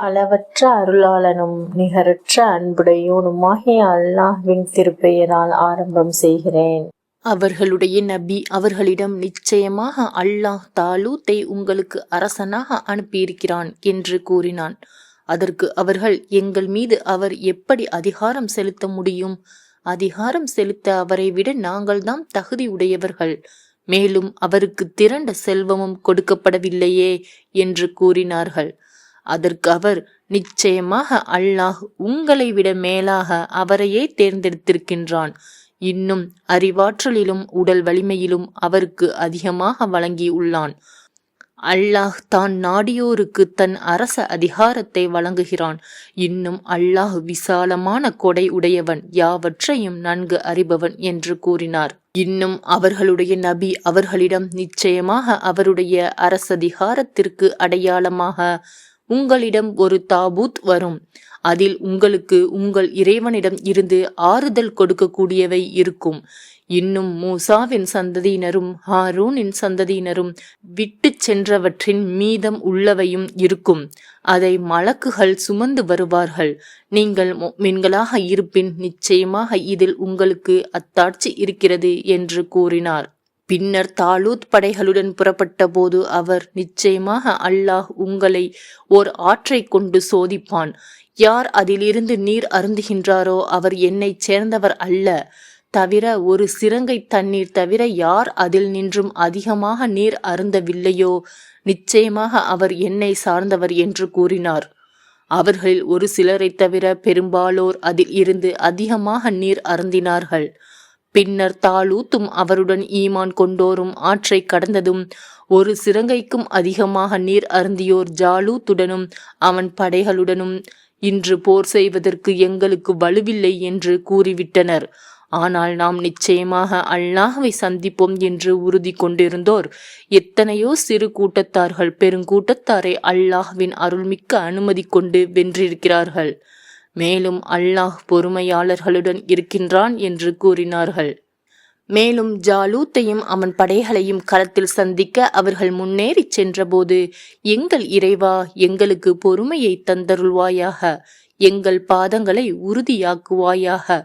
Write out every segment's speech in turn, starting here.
அளவற்ற அருளாளனும் நிகரற்ற அன்புடையோனுமாகிய அல்லாஹ்வின் திருப்பெயரால் ஆரம்பம் செய்கிறேன். அவர்களுடைய நபி அவர்களிடம், நிச்சயமாக அல்லாஹ் தாலூத்தை உங்களுக்கு அரசனாக அனுப்பியிருக்கிறான் என்று கூறினான். அதற்கு அவர்கள், எங்கள் மீது அவர் எப்படி அதிகாரம் செலுத்த முடியும்? அதிகாரம் செலுத்த அவரை விட நாங்கள்தான் தகுதி உடையவர்கள். மேலும் அவருக்கு திரண்ட செல்வமும் கொடுக்கப்படவில்லையே என்று கூறினார்கள். அதற்கு அவர், நிச்சயமாக அல்லாஹ் உங்களை விட மேலாக அவரையே தேர்ந்தெடுத்திருக்கின்றான். இன்னும் அறிவாற்றலிலும் உடல் வலிமையிலும் அவருக்கு அதிகமாக வழங்கி உள்ளான். அல்லாஹ் தான் நாடியோருக்கு தன் அரச அதிகாரத்தை வழங்குகிறான். இன்னும் அல்லாஹ் விசாலமான கொடை உடையவன், யாவற்றையும் நன்கு அறிபவன் என்று கூறினார். இன்னும் அவர்களுடைய நபி அவர்களிடம், நிச்சயமாக அவருடைய அரசதிகாரத்திற்கு அடையாளமாக உங்களிடம் ஒரு தாபூத் வரும். அதில் உங்களுக்கு உங்கள் இறைவனிடம் இருந்து ஆறுதல் கொடுக்கக்கூடியவை இருக்கும். இன்னும் மூசாவின் சந்ததியினரும் ஹாரூனின் சந்ததியினரும் விட்டு சென்றவற்றின் மீதம் உள்ளவையும் இருக்கும். அதை மலக்குகள் சுமந்து வருவார்கள். நீங்கள் முஃமின்களாக இருப்பின் நிச்சயமாக இதில் உங்களுக்கு அத்தாட்சி இருக்கிறது என்று கூறினார். பின்னர் தாலூத் படைகளுடன் புறப்பட்ட போது அவர், நிச்சயமாக அல்லாஹ் உங்களை ஓர் ஆற்றை கொண்டு சோதிப்பான். யார் அதிலிருந்து நீர் அருந்துகின்றாரோ அவர் என்னைச் சேர்ந்தவர் அல்ல. தவிர ஒரு சிரங்கை தண்ணீர் தவிர யார் அதில் நின்றும் அதிகமாக நீர் அருந்தவில்லையோ நிச்சயமாக அவர் என்னை சார்ந்தவர் என்று கூறினார். அவர்களில் ஒரு சிலரை தவிர பெரும்பாலோர் அதில் இருந்து அதிகமாக நீர் அருந்தினார்கள். பின்னர் தாலூத்தும் அவருடன் ஈமான் கொண்டோரும் ஆற்றை கடந்ததும் ஒரு சிரங்கைக்கும் அதிகமாக நீர் அருந்தியோர் ஜாலூத்துடனும் அவன் படைகளுடனும், இன்று போர் செய்வதற்கு எங்களுக்கு வலுவில்லை என்று கூறிவிட்டனர். ஆனால் நாம் நிச்சயமாக அல்லாஹ்வை சந்திப்போம் என்று உறுதி கொண்டிருந்தோர் எத்தனையோ சிறு கூட்டத்தார்கள் பெருங்கூட்டத்தாரை அல்லாஹ்வின் அருள்மிக்க அனுமதி கொண்டு வென்றிருக்கிறார்கள். மேலும் அல்லாஹ் பொறுமையாளர்களுடன் இருக்கின்றான் என்று கூறினார்கள். மேலும் ஜாலூத்தையும் அவன் படைகளையும் களத்தில் சந்திக்க அவர்கள் முன்னேறிச் சென்றபோது, எங்கள் இறைவா, எங்களுக்கு பொறுமையை தந்தருள்வாயாக, எங்கள் பாதங்களை உறுதியாக்குவாயாக,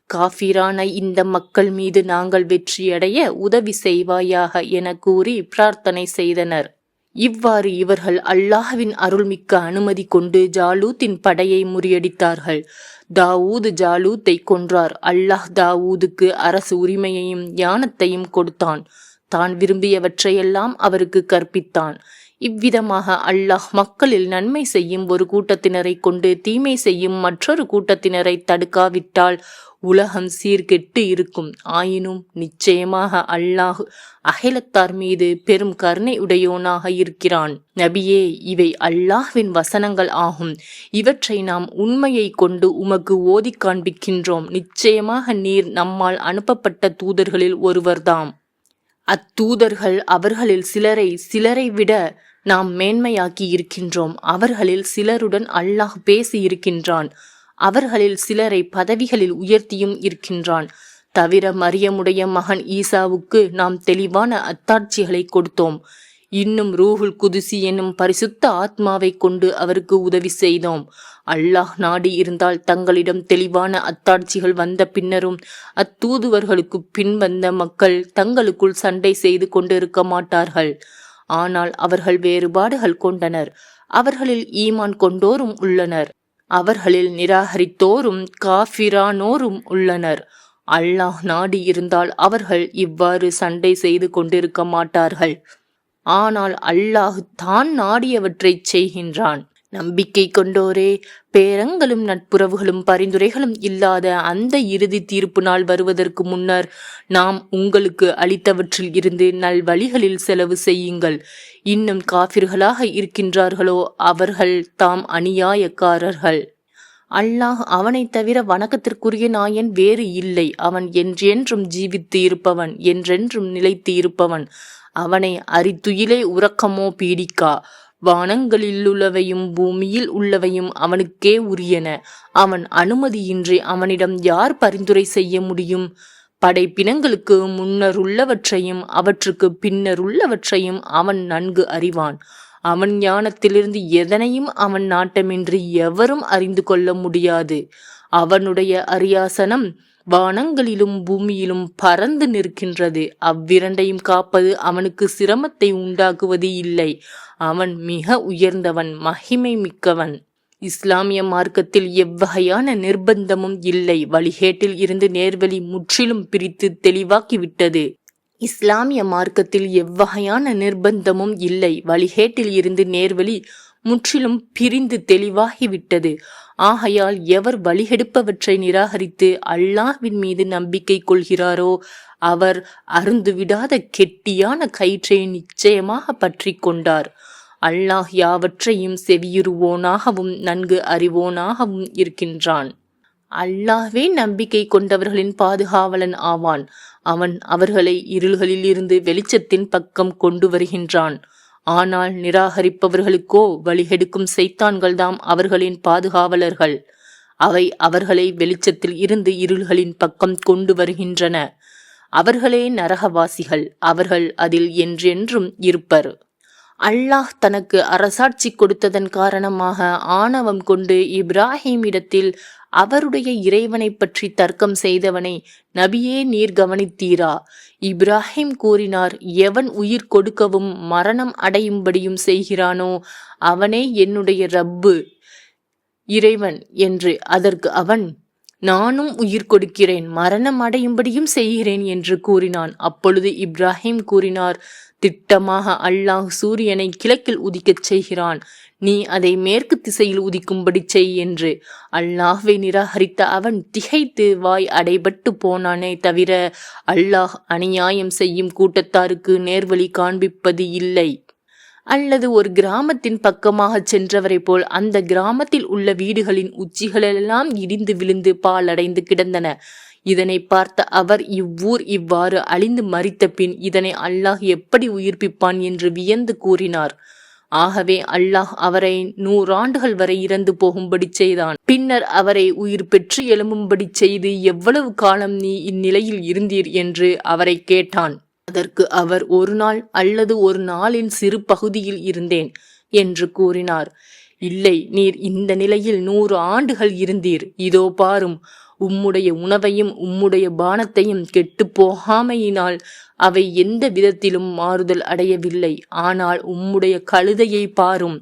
காஃபிரான இந்த மக்கள் மீது நாங்கள் வெற்றியடைய உதவி செய்வாயாக என கூறி பிரார்த்தனை செய்தனர். இவ்வாறு இவர்கள் அல்லாஹ்வின் அருள்மிக்க அனுமதி கொண்டு ஜாலூத்தின் படையை முறியடித்தார்கள். தாவூது ஜாலூத்தை கொன்றார். அல்லாஹ் தாவூதுக்கு அரசு உரிமையையும் ஞானத்தையும் கொடுத்தான். தான் விரும்பியவற்றையெல்லாம் அவருக்கு கற்பித்தான். இவ்விதமாக அல்லாஹ் மக்களில் நன்மை செய்யும் ஒரு கூட்டத்தினரை கொண்டு தீமை செய்யும் மற்றொரு கூட்டத்தினரை தடுக்காவிட்டால் உலகம் சீர்கெட்டு இருக்கும். ஆயினும் நிச்சயமாக அல்லாஹ் அகிலத்தார் மீது பெரும் கருணை உடையோனாக இருக்கிறான். நபியே, இவை அல்லாஹ்வின் வசனங்கள் ஆகும். இவற்றை நாம் உண்மையை கொண்டு உமக்கு ஓதி காண்பிக்கின்றோம். நிச்சயமாக நீர் நம்மால் அனுப்பப்பட்ட தூதர்களில் ஒருவர்தாம். அத்தூதர்கள் அவர்களில் சிலரை விட நாம் மேன்மையாக்கி இருக்கின்றோம். அவர்களில் சிலருடன் அல்லாஹ் பேசி இருக்கின்றான். அவர்களில் சிலரை பதவிகளில் உயர்த்தியும் இருக்கின்றான். தவிர மரியமுடைய மகன் ஈசாவுக்கு நாம் தெளிவான அத்தாட்சிகளை கொடுத்தோம். இன்னும் ரூஹுல் குதுசி என்னும் பரிசுத்த ஆத்மாவை கொண்டு அவருக்கு உதவி செய்தோம். அல்லாஹ் நாடி இருந்தால் தங்களிடம் தெளிவான அத்தாட்சிகள் வந்த பின்னரும் அத்தூதுவர்களுக்கு பின் வந்த மக்கள் தங்களுக்குள் சண்டை செய்து கொண்டிருக்க மாட்டார்கள். ஆனால் அவர்கள் வேறுபாடுகள் கொண்டனர். அவர்களில் ஈமான் கொண்டோரும் உள்ளனர். அவர்களில் நிராகரித்தோரும் காஃபிரானோரும் உள்ளனர். அல்லாஹ் நாடி இருந்தால் அவர்கள் இவ்வாறு சண்டை செய்து கொண்டிருக்க மாட்டார்கள். ஆனால் அல்லாஹ் தான் நாடியவற்றைச் செய்கின்றான். நம்பிக்கை கொண்டோரே, பேரங்களும் நட்புறவுகளும் பரிந்துரைகளும் இல்லாத அந்த இறுதி தீர்ப்பு நாள் வருவதற்கு முன்னர் நாம் உங்களுக்கு அளித்தவற்றில் இருந்து நல்வழிகளில் செலவு செய்யுங்கள். இன்னும் காஃபிர்களாக இருக்கின்றார்களோ அவர்கள் தாம் அநியாயக்காரர்கள். அல்லாஹ் அவனை தவிர வணக்கத்திற்குரிய நாயன் வேறு இல்லை. அவன் என்றென்றும் ஜீவித்து இருப்பவன், என்றென்றும் நிலைத்து இருப்பவன். அவனை அரித்துயிலே உறக்கமோ பீடிக்கா. வானங்களிலுள்ளவையும் பூமியில் உள்ளவையும் அவனுக்கே உரியன. அவன் அனுமதியின்றி அவனிடம் யார் பரிந்துரை செய்ய முடியும்? படைப்பினங்களுக்கு முன்னருள்ளவற்றையும் அவற்றுக்கு பின்னருள்ளவற்றையும் அவன் நன்கு அறிவான். அவன் ஞானத்திலிருந்து எதனையும் அவன் நாட்டமின்றி எவரும் அறிந்து கொள்ள முடியாது. அவனுடைய அரியாசனம் வானங்களிலும் பூமியிலும் பறந்து நிற்கின்றது. அவ்விரண்டையும் காப்பது அவனுக்கு சிரமத்தை உண்டாக்குவது இல்லை. அவன் மிக உயர்ந்தவன், மகிமை மிக்கவன். இஸ்லாமிய மார்க்கத்தில் எவ்வகையான நிர்பந்தமும் இல்லை. வழிகேட்டில் இருந்து நேர்வழி முற்றிலும் பிரித்து தெளிவாக்கிவிட்டது. இஸ்லாமிய மார்க்கத்தில் எவ்வகையான நிர்பந்தமும் இல்லை. வழிகேட்டில் இருந்து நேர்வழி முற்றிலும் பிரிந்து தெளிவாகிவிட்டது. ஆகையால் எவர் வழிகெடுப்பவற்றை நிராகரித்து அல்லாஹ்வின் மீது நம்பிக்கை கொள்கிறாரோ அவர் அருந்துவிடாத கெட்டியான கயிற்றை நிச்சயமாக பற்றி கொண்டார். அல்லாஹ் யாவற்றையும் செவியுறுவோனாகவும் நன்கு அறிவோனாகவும் இருக்கின்றான். அல்லாஹ்வே நம்பிக்கை கொண்டவர்களின் பாதுகாவலன் ஆவான். அவன் அவர்களை இருள்களில் இருந்து வெளிச்சத்தின் பக்கம் கொண்டு வருகின்றான். ஆனால் நிராகரிப்பவர்களுக்கோ வழிகெடுக்கும் சைத்தான்கள்தாம் அவர்களின் பாதுகாவலர்கள். அவை அவர்களை வெளிச்சத்தில் இருந்து இருள்களின் பக்கம் கொண்டு வருகின்றன. அவர்களே நரகவாசிகள். அவர்கள் அதில் என்றென்றும் இருப்பர். அல்லாஹ் தனக்கு அரசாட்சி கொடுத்ததன் காரணமாக ஆணவம் கொண்டு இப்ராஹிமிடத்தில் அவருடைய இறைவனை பற்றி தர்க்கம் செய்தவனை நபியே நீர் கவனித்தீரா? இப்ராஹிம் கூறினார், எவன் உயிர் கொடுக்கவும் மரணம் அடையும்படியும் செய்கிறானோ அவனே என்னுடைய ரப்பு இறைவன் என்று. அதற்கு அவன், நானும் உயிர் கொடுக்கிறேன், மரணம் அடையும்படியும் செய்கிறேன் என்று கூறினான். அப்பொழுது இப்ராஹிம் கூறினார், திட்டமாக அல்லாஹ் சூரியனை கிழக்கில் உதிக்கச் செய்கிறான், நீ அதை மேற்கு திசையில் உதிக்கும்படி செய் என்று. அல்லாஹ்வை நிராகரித்த அவன் திகைத்து வாய் அடைபட்டு போனானே தவிர அல்லாஹ் அநியாயம் செய்யும் கூட்டத்தாருக்கு நேர்வழி காண்பிப்பது இல்லை. அல்லது ஒரு கிராமத்தின் பக்கமாக சென்றவரை போல் அந்த கிராமத்தில் உள்ள வீடுகளின் உச்சிகளெல்லாம் இடிந்து விழுந்து பாலடைந்து கிடந்தன. இதனை பார்த்த அவர், இவ்வூர் இவ்வாறு அழிந்து மரித்த பின் இதனை அல்லாஹ் எப்படி உயிர்ப்பிப்பான் என்று வியந்து கூறினார். ஆகவே அல்லாஹ் அவரை 100 ஆண்டுகள் வரை இறந்து போகும்படி செய்தான். பின்னர் அவரை உயிர் பெற்று எழும்பும்படி செய்து, எவ்வளவு காலம் நீ இந்நிலையில் இருந்தீர் என்று அவரை கேட்டான். அதற்கு அவர், ஒரு நாள் அல்லது ஒரு நாளின் சிறு பகுதியில் இருந்தேன் என்று கூறினார். இல்லை, நீர் இந்த நிலையில் 100 ஆண்டுகள் இருந்தீர். இதோ பாரும், உம்முடைய உணவையும் உம்முடைய பானத்தையும் கெட்டு போகாமையினால் அவை எந்த விதத்திலும் மாறுதல் அடையவில்லை. ஆனால் உம்முடைய கழுதையை பாரும்,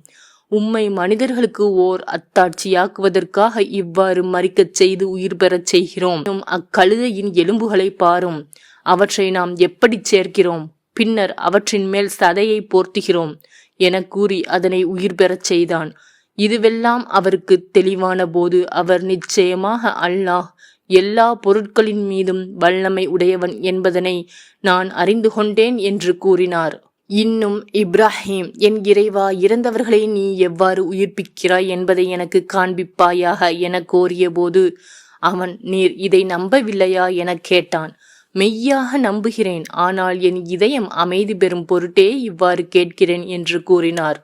உம்மை மனிதர்களுக்கு ஓர் அத்தாட்சியாக்குவதற்காக இவ்வாறு மரிக்கச் செய்து உயிர் பெறச் செய்கிறோம். அக்கழுதையின் எலும்புகளை பாரும், அவற்றை நாம் எப்படி சேர்க்கிறோம், பின்னர் அவற்றின் மேல் சதையை போர்த்துகிறோம் என கூறி அதனை உயிர் பெறச் செய்தான். இதுவெல்லாம் அவருக்கு தெளிவான போது அவர், நிச்சயமாக அல்லாஹ் எல்லா பொருட்களின் மீதும் வல்லமை உடையவன் என்பதனை நான் அறிந்து கொண்டேன் என்று கூறினார். இன்னும் இப்ராஹிம், என் இறைவா, இறந்தவர்களை நீ எவ்வாறு உயிர்ப்பிக்கிறாய் என்பதை எனக்கு காண்பிப்பாயாக என கோரிய போது அவன், நீர் இதை நம்பவில்லையா என கேட்டான். மெய்யாக நம்புகிறேன், ஆனால் என் இதயம் அமைதி பெறும் பொருட்டே இவ்வாறு கேட்கிறேன் என்று கூறினார்.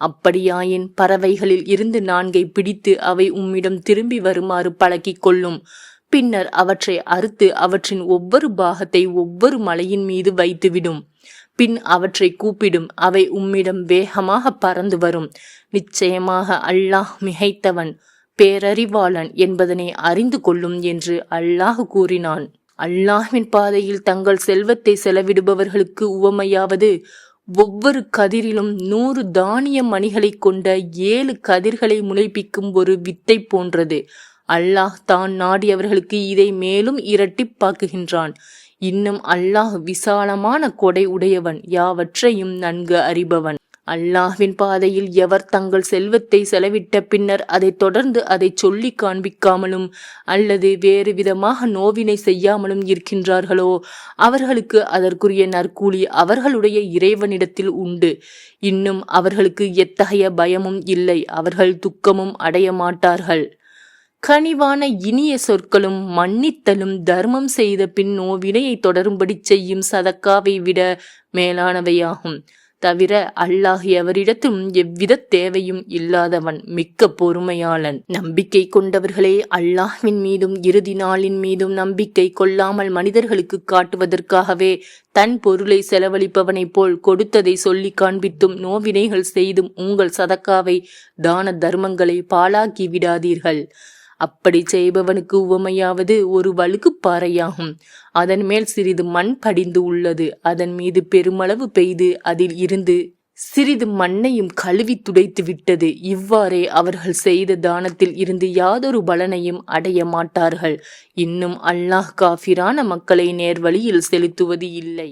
அப்படியாயின் பறவைகளில் இருந்து 4 பிடித்து அவை உம்மிடம் திரும்பி வருமாறு பழக்கிக் கொள்ளும். பின்னர் அவற்றை அறுத்து அவற்றின் ஒவ்வொரு பாகத்தை ஒவ்வொரு மலையின் மீது வைத்துவிடும். பின் அவற்றை கூப்பிடும், அவை உம்மிடம் வேகமாக பறந்து வரும். நிச்சயமாக அல்லாஹ் மிகைத்தவன், பேரறிவாளன் என்பதனை அறிந்து கொள்ளும் என்று அல்லாஹ் கூறினான். அல்லாஹ்வின் பாதையில் தங்கள் செல்வத்தை செலவிடுபவர்களுக்கு உவமையாவது, ஒவ்வொரு கதிரிலும் 100 தானிய மணிகளை கொண்ட 7 கதிர்களை முளைப்பிக்கும் ஒரு வித்தை போன்றது. அல்லாஹ் தான் நாடியவர்களுக்கு இதை மேலும் இரட்டிப்பாக்குகின்றான். இன்னும் அல்லாஹ் விசாலமான கொடை உடையவன், யாவற்றையும் நன்கு அறிபவன். அல்லாஹ்வின் பாதையில் எவர் தங்கள் செல்வத்தை செலவிட்ட பின்னர் அதை தொடர்ந்து அதை சொல்லி காண்பிக்காமலும் அல்லது வேறு விதமாக நோவினை செய்யாமலும் இருக்கின்றார்களோ அவர்களுக்கு அதற்குரிய நற்கூலி அவர்களுடைய இறைவனிடத்தில் உண்டு. இன்னும் அவர்களுக்கு எத்தகைய பயமும் இல்லை, அவர்கள் துக்கமும் அடைய மாட்டார்கள். கனிவான இனிய சொற்களும் மன்னித்தலும் தர்மம் செய்த பின் நோவினையை தொடரும்படி செய்யும் சதக்காவை விட மேலானவையாகும். தவிர அல்லாஹ் எவரிடத்திலும் எவ்வித தேவையும் இல்லாதவன், மிக்க பொறுமையாளன். நம்பிக்கை கொண்டவர்களே, அல்லாஹ்வின் மீதும் இறுதி நாளின் மீதும் நம்பிக்கை கொள்ளாமல் மனிதர்களுக்கு காட்டுவதற்காகவே தன் பொருளை செலவழிப்பவனைப் போல் கொடுத்ததை சொல்லி காண்பித்தும் நோவினைகள் செய்தும் உங்கள் சதக்காவை தான தர்மங்களை பாழாக்கி விடாதீர்கள். அப்படி செய்பவனுக்கு உவமையாவது ஒரு வழுக்குப்பாறையாகும். அதன் மேல் சிறிது மண் படிந்து உள்ளது. அதன் மீது பெருமளவு பெய்து அதில் இருந்து சிறிது மண்ணையும் கழுவி துடைத்து விட்டது. இவ்வாறே அவர்கள் செய்த தானத்தில் இருந்து யாதொரு பலனையும் அடைய மாட்டார்கள். இன்னும் அல்லாஹ் காஃபிரான மக்களை நேர்வழியில் செலுத்துவது இல்லை.